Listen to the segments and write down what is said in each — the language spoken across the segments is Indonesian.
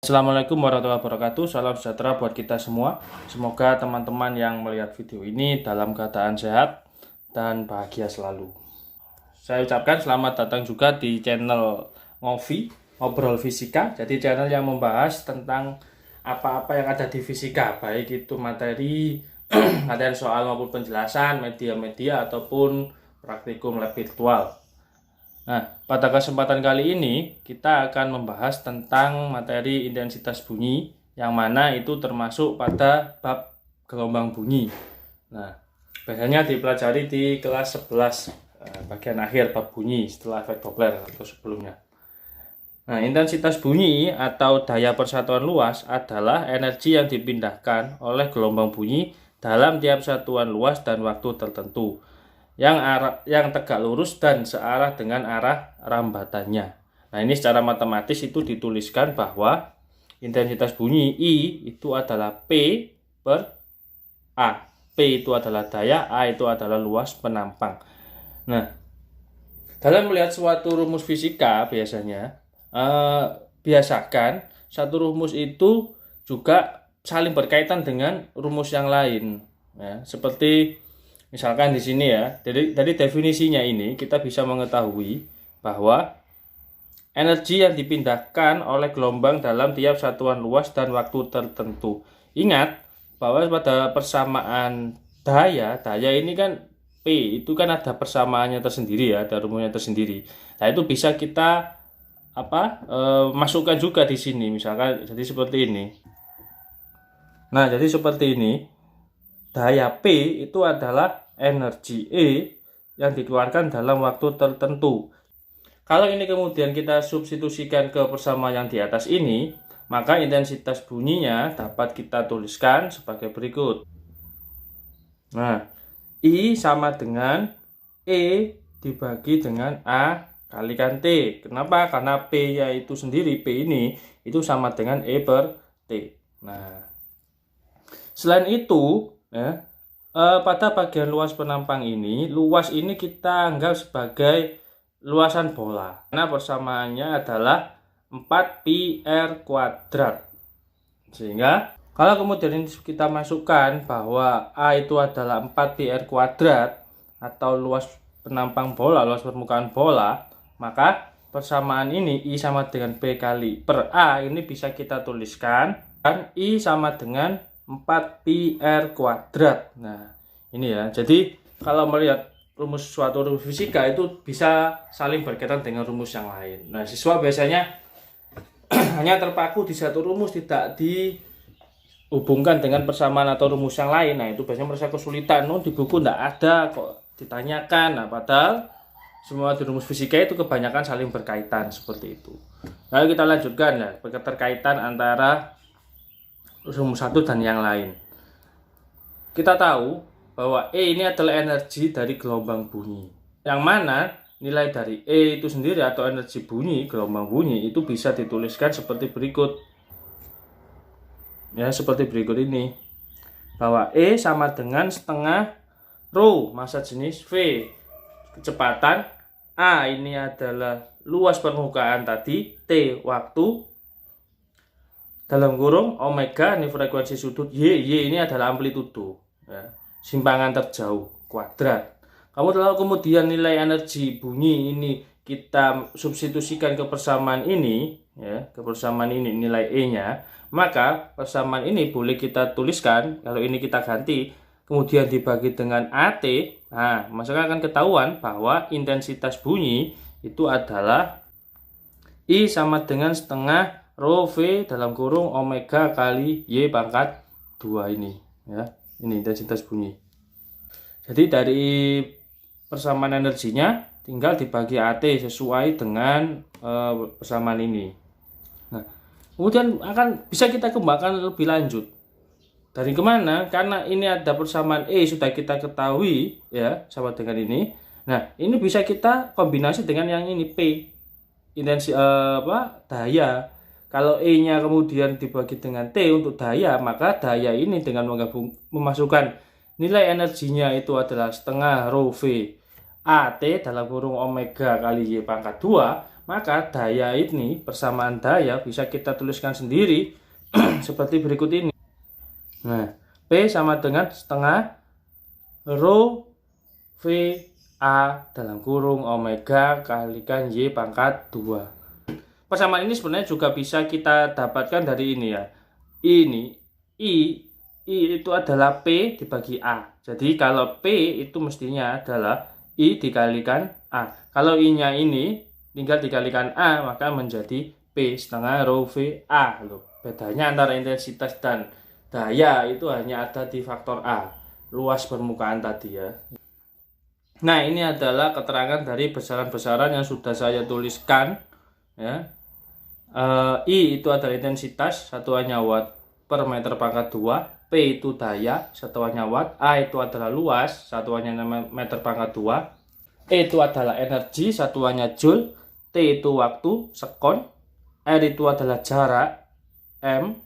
Assalamualaikum warahmatullahi wabarakatuh. Salam sejahtera buat kita semua. Semoga teman-teman yang melihat video ini dalam keadaan sehat dan bahagia selalu. Saya ucapkan selamat datang juga di channel Ngovi, Ngobrol Fisika. Jadi channel yang membahas tentang apa-apa yang ada di fisika, baik itu materi materi soal maupun penjelasan, media-media ataupun praktikum lab virtual. Nah, pada kesempatan kali ini kita akan membahas tentang materi intensitas bunyi, yang mana itu termasuk pada bab gelombang bunyi. Nah, biasanya dipelajari di kelas 11, bagian akhir bab bunyi setelah efek Doppler atau sebelumnya. Nah, intensitas bunyi atau daya persatuan luas adalah energi yang dipindahkan oleh gelombang bunyi dalam tiap satuan luas dan waktu tertentu, yang tegak lurus dan searah dengan arah rambatannya. Nah, ini secara matematis itu dituliskan bahwa intensitas bunyi I itu adalah P per A. P itu adalah daya, A itu adalah luas penampang. Nah, dalam melihat suatu rumus fisika biasanya biasakan satu rumus itu juga saling berkaitan dengan rumus yang lain. Ya, seperti misalkan di sini ya, dari definisinya ini kita bisa mengetahui bahwa energi yang dipindahkan oleh gelombang dalam tiap satuan luas dan waktu tertentu. Ingat bahwa pada persamaan daya ini kan P itu kan ada persamaannya tersendiri ya, ada rumusnya tersendiri. Nah, itu bisa kita masukkan juga di sini, misalkan jadi seperti ini. Nah, jadi seperti ini. Daya P itu adalah energi E yang dikeluarkan dalam waktu tertentu. Kalau ini kemudian kita substitusikan ke persamaan yang di atas ini, maka intensitas bunyinya dapat kita tuliskan sebagai berikut. Nah, I sama dengan E dibagi dengan A kalikan T. Kenapa? Karena P-nya itu sendiri, P ini itu sama dengan E per T. Nah, selain itu, ya, pada bagian luas penampang ini, luas ini kita anggap sebagai luasan bola. Karena persamaannya adalah 4πr kuadrat. Sehingga kalau kemudian ini kita masukkan bahwa A itu adalah 4πr kuadrat atau luas penampang bola, luas permukaan bola, maka persamaan ini I sama dengan P kali per A ini bisa kita tuliskan, dan I sama dengan 4πr kuadrat. Nah, ini ya. Jadi kalau melihat rumus suatu rumus fisika itu bisa saling berkaitan dengan rumus yang lain. Nah, siswa biasanya hanya terpaku di satu rumus, tidak dihubungkan dengan persamaan atau rumus yang lain. Nah, itu biasanya merasa kesulitan. Di buku tidak ada kok ditanyakan. Nah, padahal semua di rumus fisika itu kebanyakan saling berkaitan seperti itu. Lalu kita lanjutkan ya, keterkaitan antara rumus satu dan yang lain. Kita tahu bahwa E ini adalah energi dari gelombang bunyi, yang mana nilai dari E itu sendiri atau energi bunyi, gelombang bunyi itu bisa dituliskan seperti berikut. Ya, seperti berikut ini. Bahwa E sama dengan setengah rho massa jenis V. Kecepatan A ini adalah luas permukaan tadi, T waktu, dalam kurung omega ini frekuensi sudut, Y ini adalah amplitudo, ya, simpangan terjauh kuadrat. Kemudian nilai energi bunyi ini kita substitusikan ke persamaan ini, ya, ke persamaan ini nilai E-nya, maka persamaan ini boleh kita tuliskan, kalau ini kita ganti, kemudian dibagi dengan AT, nah, maka akan ketahuan bahwa intensitas bunyi itu adalah I sama dengan setengah rho V dalam kurung omega kali Y pangkat 2 ini, ya. Ini intensitas bunyi. Jadi dari persamaan energinya tinggal dibagi AT sesuai dengan persamaan ini. Nah, kemudian akan bisa kita kembangkan lebih lanjut. Dari kemana? Karena ini ada persamaan E sudah kita ketahui, ya, sama dengan ini. Nah, ini bisa kita kombinasi dengan yang ini P, daya. Kalau E-nya kemudian dibagi dengan T untuk daya, maka daya ini dengan memasukkan nilai energinya itu adalah setengah rho V AT dalam kurung omega kali Y pangkat 2, maka daya ini, persamaan daya bisa kita tuliskan sendiri seperti berikut ini. Nah, P sama dengan setengah rho V A dalam kurung omega kalikan Y pangkat 2. Persamaan ini sebenarnya juga bisa kita dapatkan dari ini ya. Ini I itu adalah P dibagi A. Jadi kalau P itu mestinya adalah I dikalikan A. Kalau I-nya ini tinggal dikalikan A, maka menjadi P setengah rho V A. Loh, bedanya antara intensitas dan daya itu hanya ada di faktor A, luas permukaan tadi ya. Nah, ini adalah keterangan dari besaran-besaran yang sudah saya tuliskan ya. I itu adalah intensitas, satuannya watt per meter pangkat 2. P itu daya, satuannya watt. A itu adalah luas, satuannya meter pangkat 2. E itu adalah energi, satuannya joule. T itu waktu, sekon. R itu adalah jarak, M.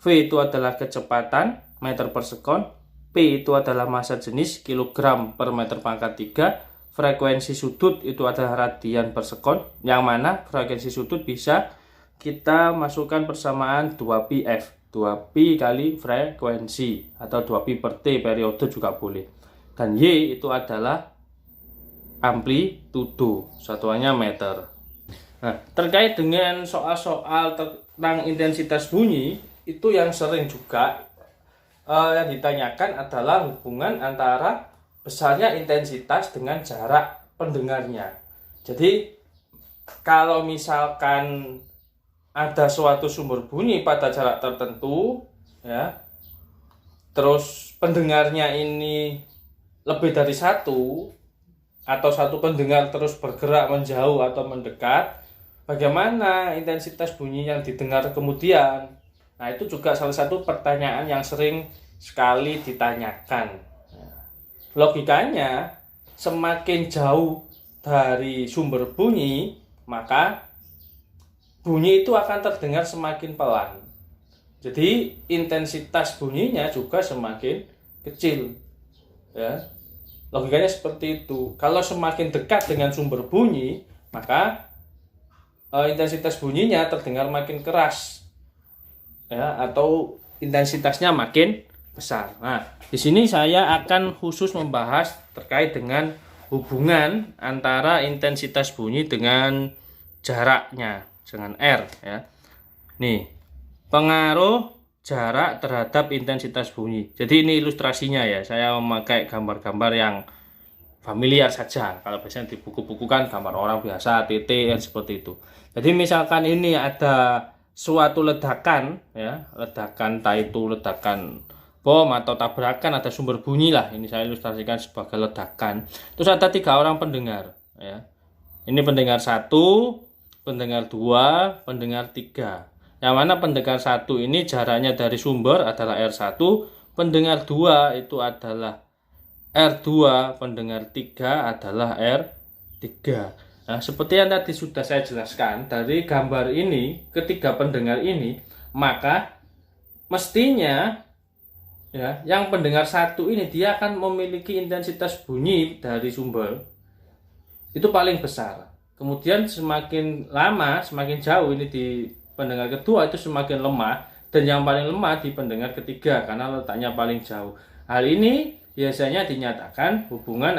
V itu adalah kecepatan, meter per sekon. P itu adalah massa jenis, kilogram per meter pangkat 3. Frekuensi sudut itu adalah radian per sekon, yang mana frekuensi sudut bisa kita masukkan persamaan 2πf. 2pi kali frekuensi atau 2pi per T periode juga boleh. Dan Y itu adalah amplitudo, satuannya meter. Nah, terkait dengan soal-soal tentang intensitas bunyi, itu yang sering juga yang ditanyakan adalah hubungan antara besarnya intensitas dengan jarak pendengarnya. Jadi kalau misalkan ada suatu sumber bunyi pada jarak tertentu ya, terus pendengarnya ini lebih dari satu, atau satu pendengar terus bergerak menjauh atau mendekat, bagaimana intensitas bunyi yang didengar kemudian? Nah, itu juga salah satu pertanyaan yang sering sekali ditanyakan. Logikanya, semakin jauh dari sumber bunyi, maka bunyi itu akan terdengar semakin pelan. Jadi intensitas bunyinya juga semakin kecil. Ya. Logikanya seperti itu. Kalau semakin dekat dengan sumber bunyi, maka intensitas bunyinya terdengar makin keras. Ya, atau intensitasnya makin besar. Nah, di sini saya akan khusus membahas terkait dengan hubungan antara intensitas bunyi dengan jaraknya, dengan R ya. Nih, pengaruh jarak terhadap intensitas bunyi. Jadi ini ilustrasinya ya. Saya memakai gambar-gambar yang familiar saja. Kalau biasanya di buku-buku kan gambar orang biasa, titik seperti itu. Jadi misalkan ini ada suatu ledakan ya, ledakan entah itu ledakan bom atau tabrakan, ada sumber bunyi lah. Ini saya ilustrasikan sebagai ledakan. Terus ada 3 orang pendengar ya. Ini pendengar 1, pendengar 2, pendengar 3. Yang mana pendengar 1 ini jaraknya dari sumber adalah R1, pendengar 2 itu adalah R2, pendengar 3 adalah R3. Nah, seperti yang tadi sudah saya jelaskan, dari gambar ini, ketiga pendengar ini, maka mestinya ya, yang pendengar 1 ini dia akan memiliki intensitas bunyi dari sumber itu paling besar. Kemudian semakin lama, semakin jauh ini di pendengar kedua itu semakin lemah, dan yang paling lemah di pendengar ketiga karena letaknya paling jauh. Hal ini biasanya dinyatakan hubungan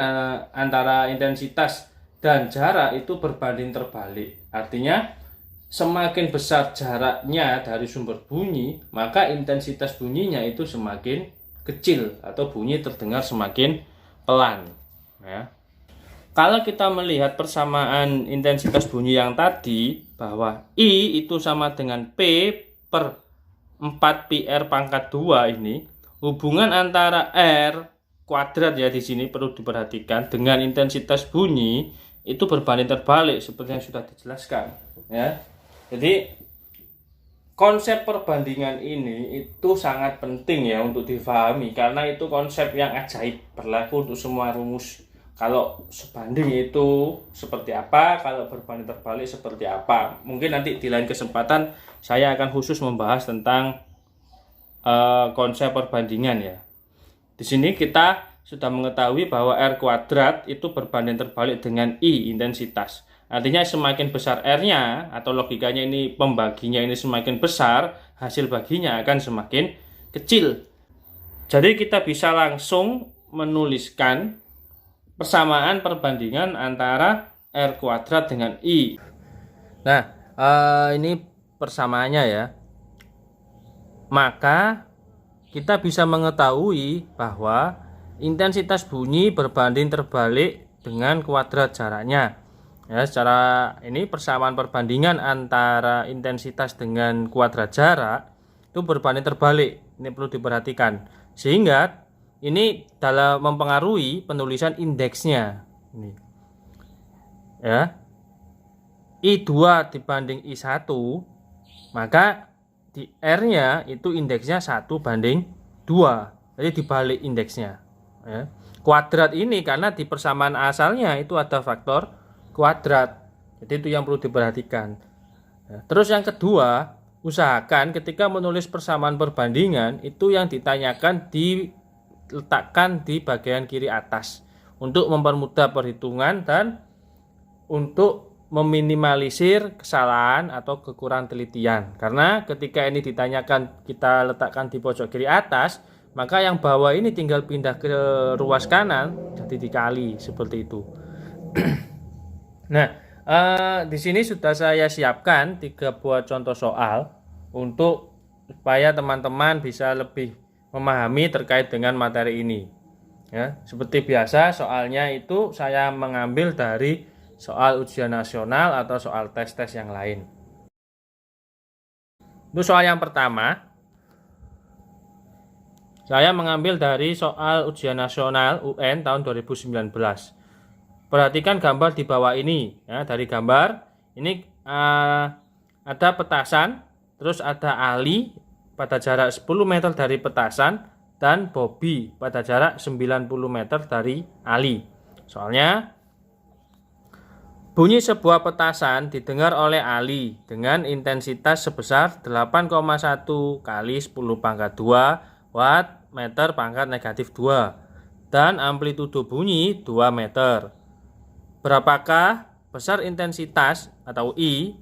antara intensitas dan jarak itu berbanding terbalik. Artinya semakin besar jaraknya dari sumber bunyi, maka intensitas bunyinya itu semakin kecil atau bunyi terdengar semakin pelan ya. Kalau kita melihat persamaan intensitas bunyi yang tadi, bahwa I itu sama dengan P per 4πr pangkat 2 ini, hubungan antara R kuadrat ya di sini perlu diperhatikan dengan intensitas bunyi itu berbanding terbalik seperti yang sudah dijelaskan ya. Jadi konsep perbandingan ini itu sangat penting ya untuk difahami, karena itu konsep yang ajaib, berlaku untuk semua rumus. Kalau sebanding itu seperti apa, kalau berbanding terbalik seperti apa. Mungkin nanti di lain kesempatan saya akan khusus membahas tentang konsep perbandingan ya. Di sini kita sudah mengetahui bahwa R kuadrat itu berbanding terbalik dengan I intensitas. Artinya semakin besar R-nya atau logikanya ini pembaginya ini semakin besar, hasil baginya akan semakin kecil. Jadi kita bisa langsung menuliskan persamaan perbandingan antara R kuadrat dengan I. Nah, ini persamaannya ya. Maka kita bisa mengetahui bahwa intensitas bunyi berbanding terbalik dengan kuadrat jaraknya. Ya, secara ini persamaan perbandingan antara intensitas dengan kuadrat jarak itu berbanding terbalik. Ini perlu diperhatikan. Sehingga ini dalam mempengaruhi penulisan indeksnya. Ini. Ya. I2 dibanding I1, maka di R-nya itu indeksnya 1/2. Jadi dibalik indeksnya. Ya. Kuadrat ini karena di persamaan asalnya itu ada faktor kuadrat. Jadi itu yang perlu diperhatikan. Ya. Terus yang kedua, usahakan ketika menulis persamaan perbandingan itu yang ditanyakan diletakkan di bagian kiri atas untuk mempermudah perhitungan dan untuk meminimalisir kesalahan atau kekurangan telitian. Karena ketika ini ditanyakan kita letakkan di pojok kiri atas, maka yang bawah ini tinggal pindah ke ruas kanan jadi dikali seperti itu. Nah, di sini sudah saya siapkan 3 buah contoh soal untuk supaya teman-teman bisa lebih memahami terkait dengan materi ini. Ya, seperti biasa soalnya itu saya mengambil dari soal ujian nasional atau soal tes-tes yang lain. Untuk soal yang pertama, saya mengambil dari soal ujian nasional UN tahun 2019. Perhatikan gambar di bawah ini. Ya, dari gambar ini ada petasan, terus ada Ali pada jarak 10 meter dari petasan dan Bobby pada jarak 90 meter dari Ali. Soalnya bunyi sebuah petasan didengar oleh Ali dengan intensitas sebesar 8,1 kali 10 pangkat 2 watt meter pangkat negatif 2 dan amplitudo bunyi 2 meter. Berapakah besar intensitas atau I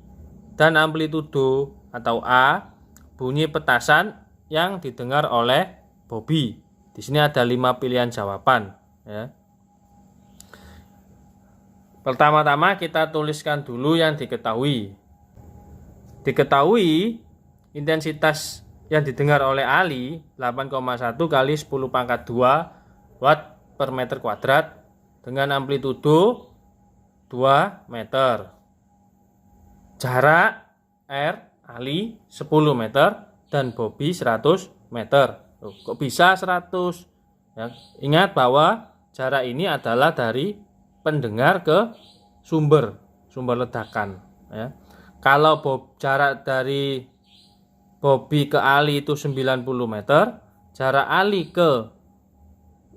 dan amplitudo atau A bunyi petasan yang didengar oleh Bobby? Di sini ada 5 pilihan jawaban. Ya. Pertama-tama kita tuliskan dulu yang diketahui. Diketahui intensitas yang didengar oleh Ali 8,1 kali 10 pangkat 2 watt per meter kuadrat dengan amplitudo 2 meter. Jarak R Ali 10 meter dan Bobby 100 meter. Kok bisa 100? Ya, ingat bahwa jarak ini adalah dari pendengar ke sumber ledakan. Ya. Kalau jarak dari Bobby ke Ali itu 90 meter, jarak Ali ke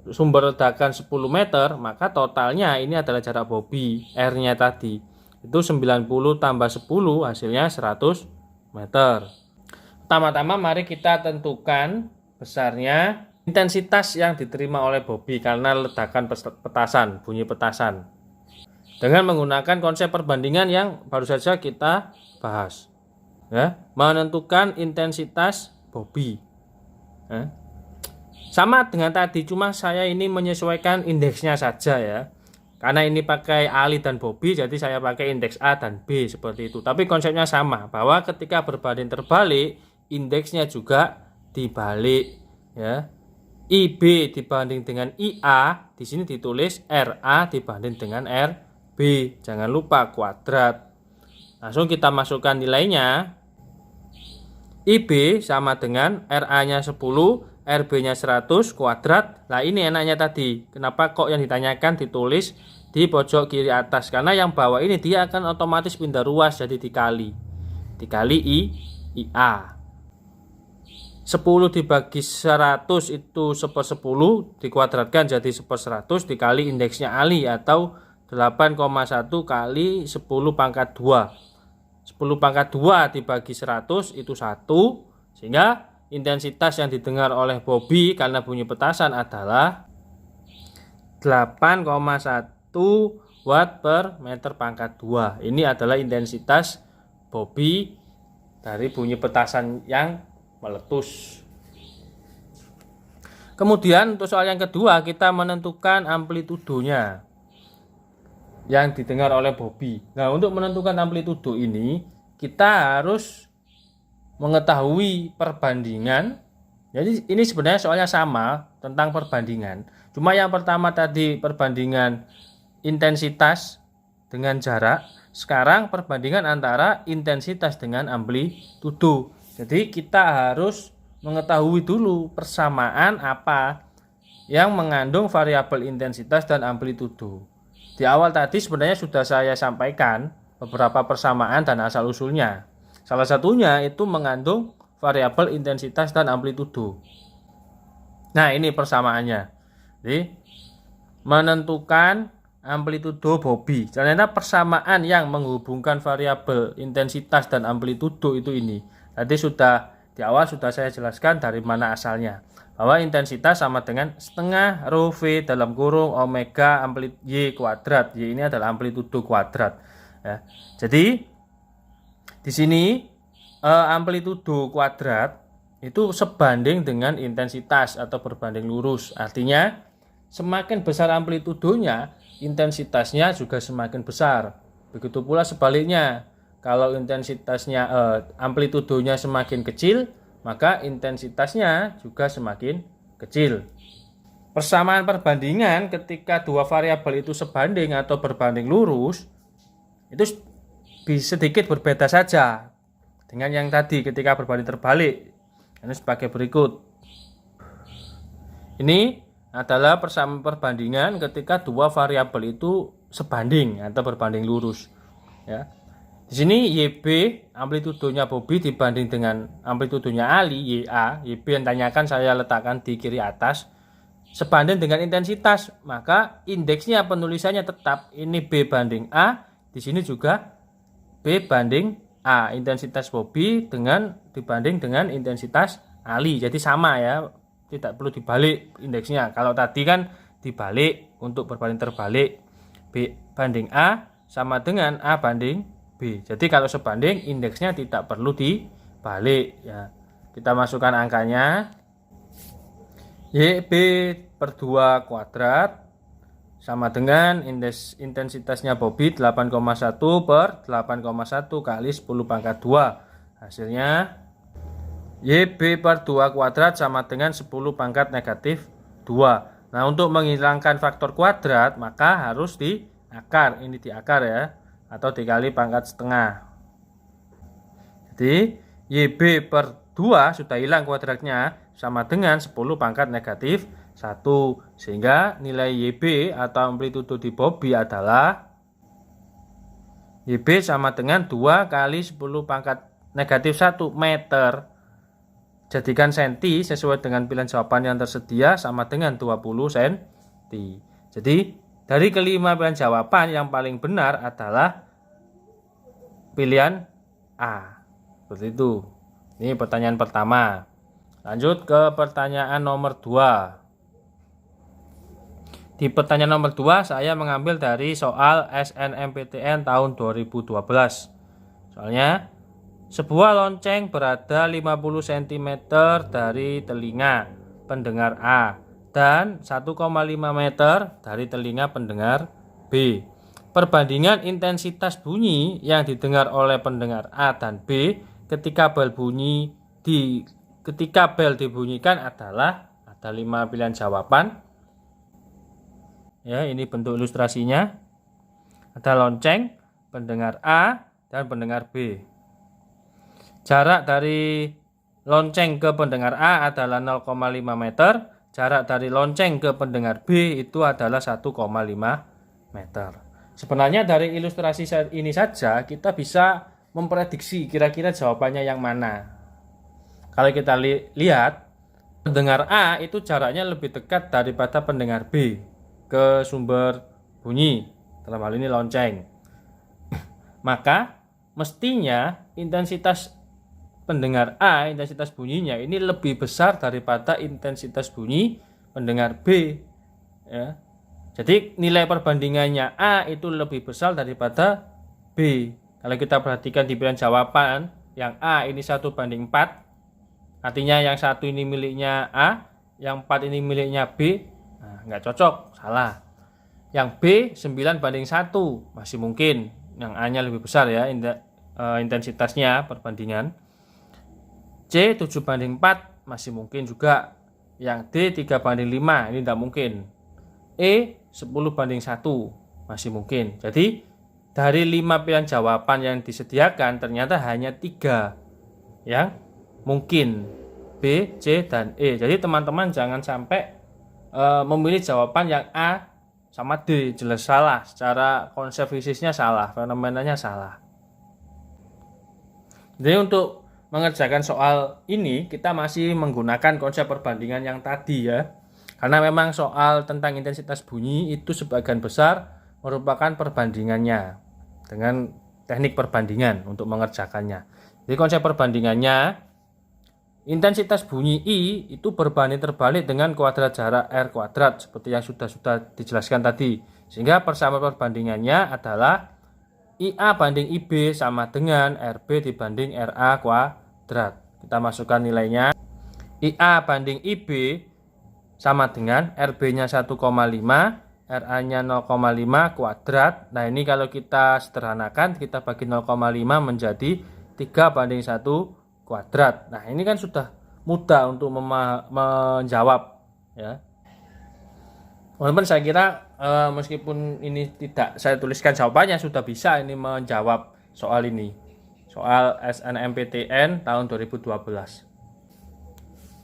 sumber ledakan 10 meter, maka totalnya ini adalah jarak Bobby, R-nya tadi. Itu 90 tambah 10 hasilnya 100 meter. Pertama-tama mari kita tentukan besarnya intensitas yang diterima oleh Bobby karena ledakan petasan, bunyi petasan. Dengan menggunakan konsep perbandingan yang baru saja kita bahas. Ya, menentukan intensitas Bobby. Ya. Sama dengan tadi, cuma saya ini menyesuaikan indeksnya saja ya. Karena ini pakai Ali dan Bobby, jadi saya pakai indeks A dan B seperti itu. Tapi konsepnya sama, bahwa ketika berbanding terbalik, indeksnya juga dibalik ya. IB dibanding dengan IA, di sini ditulis RA dibanding dengan RB. Jangan lupa kuadrat. Langsung kita masukkan nilainya. IB sama dengan RA-nya 10, RB-nya 100 kuadrat. Nah ini enaknya tadi. Kenapa kok yang ditanyakan ditulis di pojok kiri atas? Karena yang bawah ini dia akan otomatis pindah ruas jadi dikali. Dikali IA. 10 dibagi 100 itu 1/10 dikuadratkan jadi 1/100 dikali indeksnya Ali atau 8,1 kali 10 pangkat 2. 10 pangkat 2 dibagi 100 itu 1. Sehingga intensitas yang didengar oleh Bobby karena bunyi petasan adalah 8,1 watt per meter pangkat 2. Ini adalah intensitas Bobby dari bunyi petasan yang meletus. Kemudian untuk soal yang kedua, kita menentukan amplitudonya yang didengar oleh Bobby. Nah, untuk menentukan amplitudo ini kita harus mengetahui perbandingan. Jadi ini sebenarnya soalnya sama tentang perbandingan. Cuma yang pertama tadi perbandingan intensitas dengan jarak. Sekarang perbandingan antara intensitas dengan amplitudo. Jadi kita harus mengetahui dulu persamaan apa yang mengandung variabel intensitas dan amplitudo. Di awal tadi sebenarnya sudah saya sampaikan beberapa persamaan dan asal-usulnya. Salah satunya itu mengandung variabel intensitas dan amplitudo. Nah, ini persamaannya. Jadi, menentukan amplitudo Bobby. Ternyata persamaan yang menghubungkan variabel intensitas dan amplitudo itu ini. Tadi sudah di awal sudah saya jelaskan dari mana asalnya. Bahwa intensitas sama dengan setengah rho V dalam kurung omega Y kuadrat. Y ini adalah amplitudo kuadrat. Ya. Jadi di sini amplitudo kuadrat itu sebanding dengan intensitas atau berbanding lurus. Artinya semakin besar amplitudonya, intensitasnya juga semakin besar. Begitu pula sebaliknya. Kalau intensitasnya amplitudonya semakin kecil, maka intensitasnya juga semakin kecil. Persamaan perbandingan ketika dua variabel itu sebanding atau berbanding lurus itu bisa sedikit berbeda saja dengan yang tadi ketika berbanding terbalik. Ini sebagai berikut. Ini adalah persamaan perbandingan ketika dua variabel itu sebanding atau berbanding lurus. Ya. Di sini YB amplitudonya Bobby dibanding dengan amplitudonya Ali YA. YB yang tanyakan saya letakkan di kiri atas. Sebanding dengan intensitas, maka indeksnya penulisannya tetap ini B banding A. Di sini juga B banding A. Intensitas Bobby dibanding dengan intensitas Ali. Jadi sama ya. Tidak perlu dibalik indeksnya. Kalau tadi kan dibalik untuk berbanding terbalik. B banding A sama dengan A banding B. Jadi kalau sebanding indeksnya tidak perlu dibalik ya. Kita masukkan angkanya. YB per 2 kuadrat sama dengan intensitasnya Bobby 8,1 per 8,1 kali 10 pangkat 2. Hasilnya YB per 2 kuadrat sama dengan 10 pangkat negatif 2. Nah, untuk menghilangkan faktor kuadrat maka harus diakar. Ini diakar ya. Atau dikali pangkat setengah. Jadi YB per 2 sudah hilang kuadratnya sama dengan 10 pangkat negatif 1. Sehingga nilai YB atau amplitudo di Bobby adalah YB sama dengan 2 kali 10 pangkat negatif 1 meter. Jadikan senti sesuai dengan pilihan jawaban yang tersedia sama dengan 20 senti. Jadi dari kelima pilihan jawaban yang paling benar adalah pilihan A. Seperti itu. Ini pertanyaan pertama. Lanjut ke pertanyaan nomor 2. Di pertanyaan nomor 2 saya mengambil dari soal SNMPTN tahun 2012. Soalnya sebuah lonceng berada 50 cm dari telinga pendengar A dan 1,5 meter dari telinga pendengar B. Perbandingan intensitas bunyi yang didengar oleh pendengar A dan B ketika bel dibunyikan adalah ada 5 pilihan jawaban. Ya, ini bentuk ilustrasinya. Ada lonceng, pendengar A dan pendengar B. Jarak dari lonceng ke pendengar A adalah 0,5 meter. Jarak dari lonceng ke pendengar B itu adalah 1,5 meter. Sebenarnya dari ilustrasi ini saja kita bisa memprediksi kira-kira jawabannya yang mana. Kalau kita lihat, pendengar A itu jaraknya lebih dekat daripada pendengar B ke sumber bunyi, dalam hal ini lonceng. Maka mestinya intensitas pendengar A, intensitas bunyinya ini lebih besar daripada intensitas bunyi pendengar B. Ya. Jadi nilai perbandingannya A itu lebih besar daripada B. Kalau kita perhatikan di pilihan jawaban, yang A ini 1:4, artinya yang satu ini miliknya A, yang 4 ini miliknya B. Nah, nggak cocok, salah. Yang B 9:1, masih mungkin. Yang A-nya lebih besar ya intensitasnya perbandingan. C 7:4, masih mungkin juga. Yang D 3:5, ini tidak mungkin. E 10:1, masih mungkin. Jadi dari 5 pilihan jawaban yang disediakan ternyata hanya 3 yang mungkin, B, C, dan E. Jadi teman-teman jangan sampai memilih jawaban yang A sama D, jelas salah. Secara konsep fisiknya salah, fenomenanya salah. Jadi untuk mengerjakan soal ini kita masih menggunakan konsep perbandingan yang tadi ya. Karena memang soal tentang intensitas bunyi itu sebagian besar merupakan perbandingannya dengan teknik perbandingan untuk mengerjakannya. Jadi konsep perbandingannya, intensitas bunyi I itu berbanding terbalik dengan kuadrat jarak R kuadrat seperti yang sudah dijelaskan tadi. Sehingga persamaan perbandingannya adalah IA banding IB sama dengan RB dibanding RA kuadrat. Kita masukkan nilainya. IA banding IB sama dengan RB-nya 1,5, RA-nya 0,5 kuadrat. Nah ini kalau kita sederhanakan, kita bagi 0,5 menjadi 3:1 kuadrat. Nah ini kan sudah mudah untuk menjawab ya. Walaupun saya kira meskipun ini tidak saya tuliskan jawabannya, sudah bisa ini menjawab soal ini. Soal SNMPTN tahun 2012.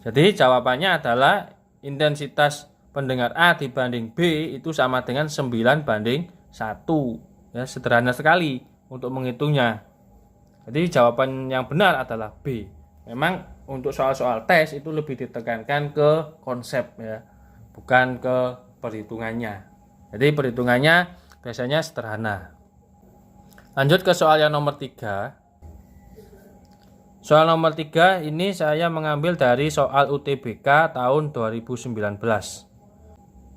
Jadi jawabannya adalah intensitas pendengar A dibanding B itu sama dengan 9:1. Ya, sederhana sekali untuk menghitungnya. Jadi jawaban yang benar adalah B. Memang untuk soal-soal tes itu lebih ditekankan ke konsep ya, bukan ke perhitungannya. Jadi perhitungannya biasanya sederhana. Lanjut ke soal yang nomor 3. Soal nomor 3 ini saya mengambil dari soal UTBK tahun 2019.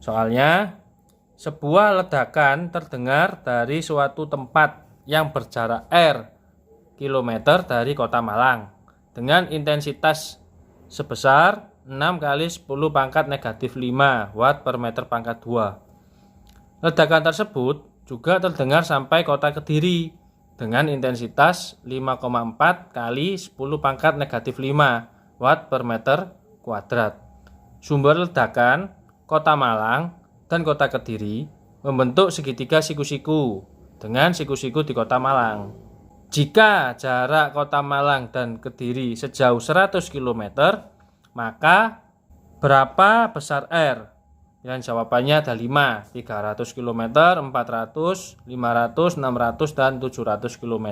Soalnya, sebuah ledakan terdengar dari suatu tempat yang berjarak R kilometer dari kota Malang dengan intensitas sebesar 6 kali 10⁻⁵ watt per meter pangkat 2. Ledakan tersebut juga terdengar sampai kota Kediri dengan intensitas 5,4 kali 10⁻⁵ watt per meter kuadrat. Sumber ledakan, kota Malang dan kota Kediri membentuk segitiga siku-siku dengan siku-siku di kota Malang. Jika jarak kota Malang dan Kediri sejauh 100 km, maka berapa besar R? Yang jawabannya ada 5, 300 km, 400, 500, 600, dan 700 km.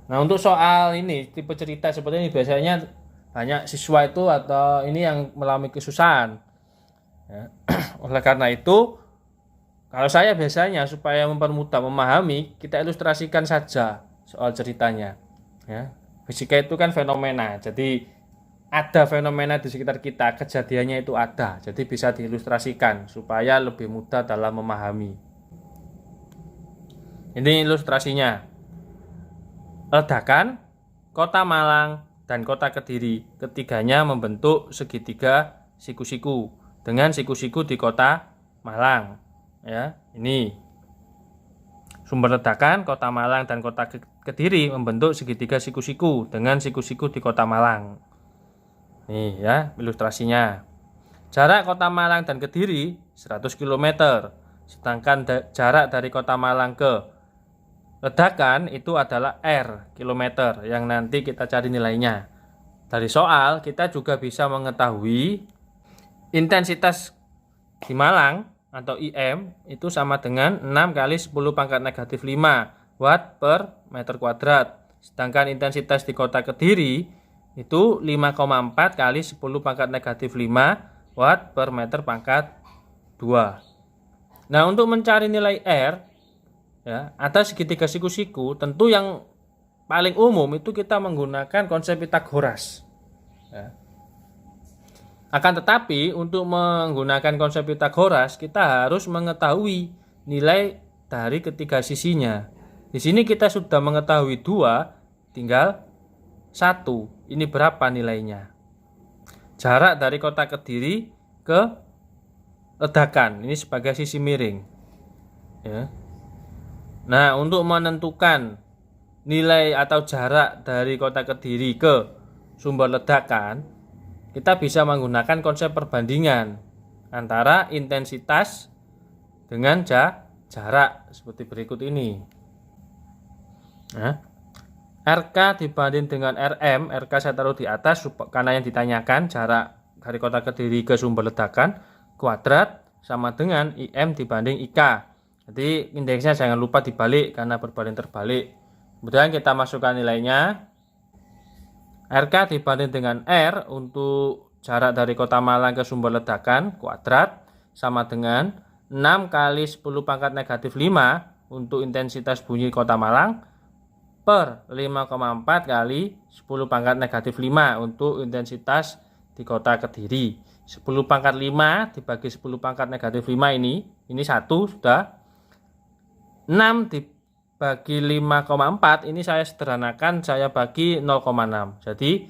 Nah untuk soal ini, tipe cerita seperti ini biasanya banyak siswa itu atau ini yang mengalami kesusahan ya. Oleh karena itu, kalau saya biasanya supaya mempermudah memahami, kita ilustrasikan saja soal ceritanya ya. Fisika itu kan fenomena, jadi ada fenomena di sekitar kita, kejadiannya itu ada, jadi bisa diilustrasikan supaya lebih mudah dalam memahami. Ini ilustrasinya. Ledakan, kota Malang dan kota Kediri, ketiganya membentuk segitiga siku-siku dengan siku-siku di kota Malang. Ya, ini sumber ledakan, kota Malang dan kota Kediri membentuk segitiga siku-siku dengan siku-siku di kota Malang. Nih ya ilustrasinya. Jarak kota Malang dan Kediri 100 km. Sedangkan jarak dari kota Malang ke ledakan itu adalah R kilometer yang nanti kita cari nilainya. Dari soal kita juga bisa mengetahui intensitas di Malang atau IM itu sama dengan 6 kali 10⁻⁵ watt per meter kuadrat. Sedangkan intensitas di kota Kediri itu 5,4 kali 10⁻⁵ watt per meter pangkat 2. Nah untuk mencari nilai R ya, atas segitiga siku-siku, tentu yang paling umum itu kita menggunakan konsep Pitagoras ya. Akan tetapi untuk menggunakan konsep Pitagoras kita harus mengetahui nilai dari ketiga sisinya. Di sini kita sudah mengetahui 2, tinggal 1. Ini berapa nilainya? Jarak dari kotak Kediri ke ledakan ini sebagai sisi miring. Ya. Nah, untuk menentukan nilai atau jarak dari kotak Kediri ke sumber ledakan, kita bisa menggunakan konsep perbandingan antara intensitas dengan jarak seperti berikut ini. Nah, RK dibanding dengan RM, RK saya taruh di atas karena yang ditanyakan jarak dari kotak Kediri ke sumber ledakan kuadrat sama dengan IM dibanding IK. Jadi indeksnya jangan lupa dibalik karena berbanding terbalik. Kemudian kita masukkan nilainya. RK dibanding dengan R untuk jarak dari kota Malang ke sumber ledakan kuadrat sama dengan 6 kali 10 pangkat negatif 5 untuk intensitas bunyi kota Malang per 5,4 kali 10 pangkat negatif 5 untuk intensitas di kota Kediri. 10 pangkat 5 dibagi 10 pangkat negatif 5 ini 1 sudah. 6 dibagi 5,4 ini saya sederhanakan, saya bagi 0,6. Jadi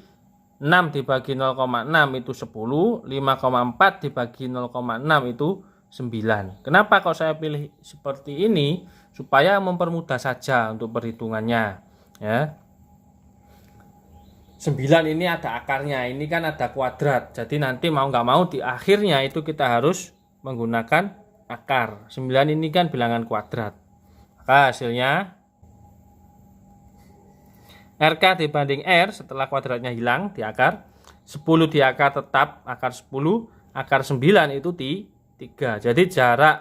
6 dibagi 0,6 itu 10, 5,4 dibagi 0,6 itu 9. Kenapa kok saya pilih seperti ini? Supaya mempermudah saja untuk perhitungannya, ya. 9 ini ada akarnya, ini kan ada kuadrat. Jadi nanti mau nggak mau di akhirnya itu kita harus menggunakan akar. 9 ini kan bilangan kuadrat. Maka hasilnya RK dibanding R setelah kuadratnya hilang di akar. 10 di akar tetap akar 10, akar 9 itu di 3. Jadi jarak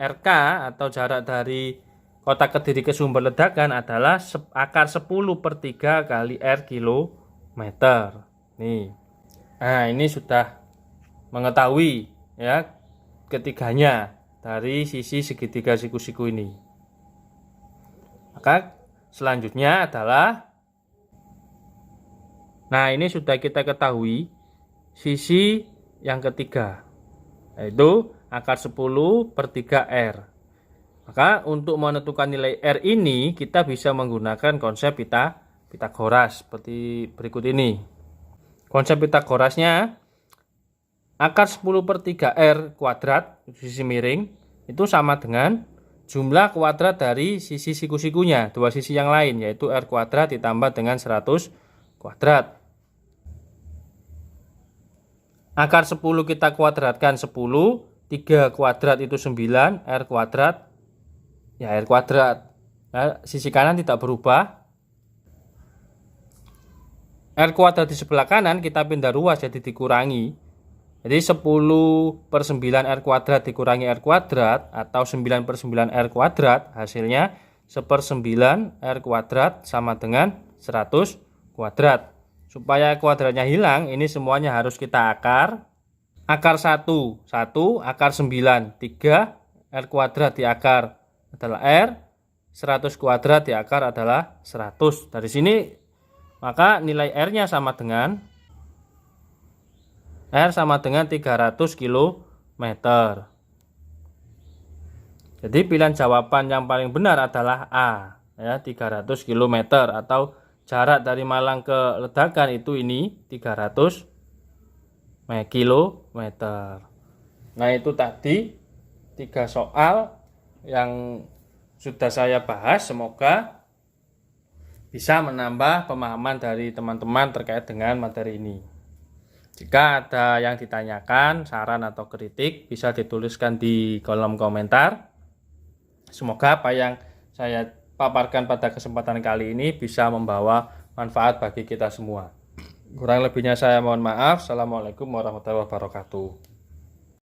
RK atau jarak dari kotak Kediri ke sumber ledakan adalah akar 10 per 3 kali R kilometer. Nih. Nah, ini sudah mengetahui ya ketiganya dari sisi segitiga siku-siku ini. Maka selanjutnya adalah, nah ini sudah kita ketahui sisi yang ketiga, yaitu akar 10 per 3 R. Maka untuk menentukan nilai R ini kita bisa menggunakan konsep Pitagoras seperti berikut ini. Konsep Pitagorasnya, akar 10 per 3 R kuadrat sisi miring itu sama dengan jumlah kuadrat dari sisi siku-sikunya, dua sisi yang lain, yaitu R kuadrat ditambah dengan 100 kuadrat. Akar 10 kita kuadratkan 10, 3 kuadrat itu 9, R kuadrat ya R kuadrat. Nah, sisi kanan tidak berubah. R kuadrat di sebelah kanan kita pindah ruas jadi dikurangi. Jadi 10 per 9 R kuadrat dikurangi R kuadrat atau 9 per 9 R kuadrat, hasilnya 1/9 R kuadrat sama dengan 100 kuadrat. Supaya kuadratnya hilang, ini semuanya harus kita akar. Akar 1, akar 9, 3, R kuadrat di akar adalah R, 100 kuadrat di akar adalah 100. Dari sini maka nilai R-nya sama dengan R sama dengan 300 km. Jadi pilihan jawaban yang paling benar adalah A, ya, 300 km atau jarak dari Malang ke ledakan itu ini 300 km. Nah, itu tadi 3 soal yang sudah saya bahas, semoga bisa menambah pemahaman dari teman-teman terkait dengan materi ini. Jika ada yang ditanyakan, saran atau kritik bisa dituliskan di kolom komentar. Semoga apa yang saya paparkan pada kesempatan kali ini bisa membawa manfaat bagi kita semua. Kurang lebihnya saya mohon maaf. Assalamualaikum warahmatullahi wabarakatuh.